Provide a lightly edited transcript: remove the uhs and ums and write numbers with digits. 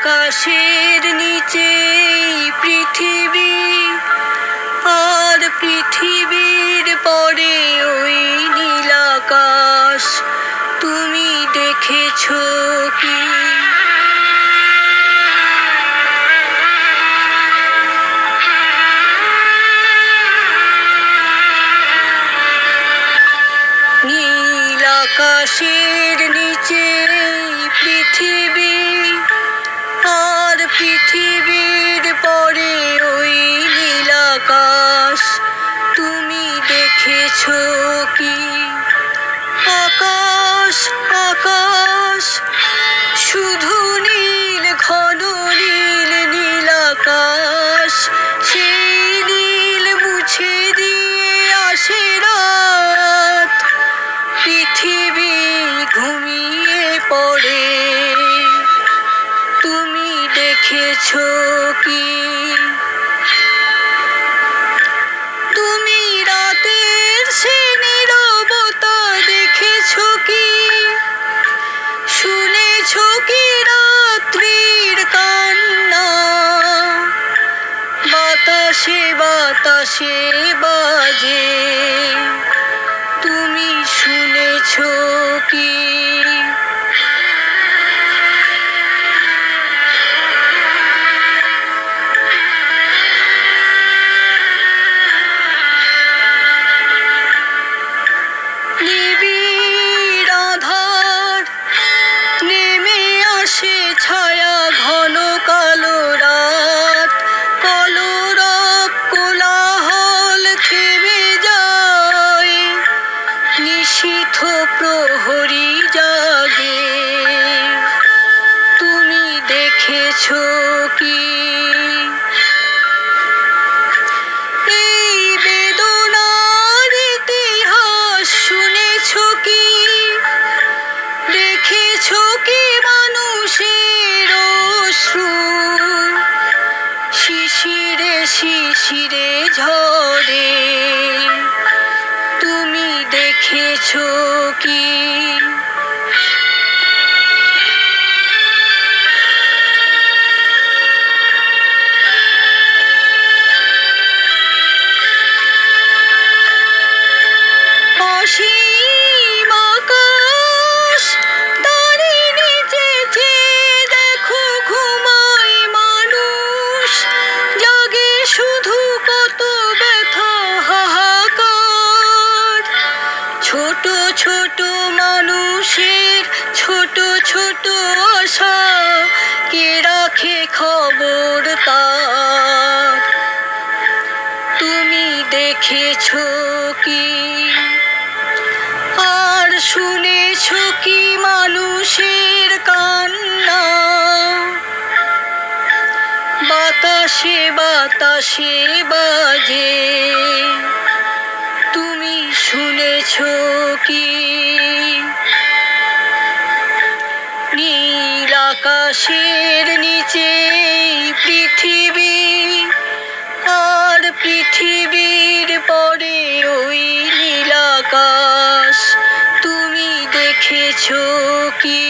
আকাশের নিচে পৃথিবী, আর পৃথিবীর পরে ওই নীল আকাশ। তুমি দেখেছো কি? নীল আকাশের নিচে পৃথিবী, আর পৃথিবীর পরে ওই নীল আকাশ। তুমি দেখেছো কি? আকাশ আকাশ শুধু নীল, ঘন নীল, নীল আকাশ। সেই নীল মুছে দিয়ে আসে রাত, পৃথিবী ঘুমিয়ে পড়ে। তুমি দেখেছো কি? তুমি রাতের সে নীরবতা দেখেছো কি? শুনেছো কি রাত্রির কান্না? বাতাসে বাতাসে বাজে, তুমি শুনেছো কি? নিবিড় আঁধার নেমে আসে, ছায়া ঘন কালো রাত। কলরব কোলাহল থেমে যায়, নিশীথ প্রহরী জাগে। তুমি দেখেছো কি? এই বেদনার ইতিহাস শুনেছো কি? দেখেছো কি মানুষের অশ্রু শিশিরে শিশিরে ঝরে? তুমি দেখেছো কি? অসীম আকাশ তারই নিচে চেয়ে দেখো ঘুমায় মানুষ, জাগে শুধু কত ব্যথা হাহাকার। ছোট ছোট মানুষের ছোট ছোট আশা, কে রাখে খবর তার? তুমি দেখেছো কি? আর শুনেছো কি মানুষের কান্না? বাতাসে বাতাসে বাজে, তুমি শুনেছো কি? নীল আকাশের নিচে পৃথিবী, আর পৃথিবীর পরে ওই নীল আকাশ। তুমি দেখেছো কি?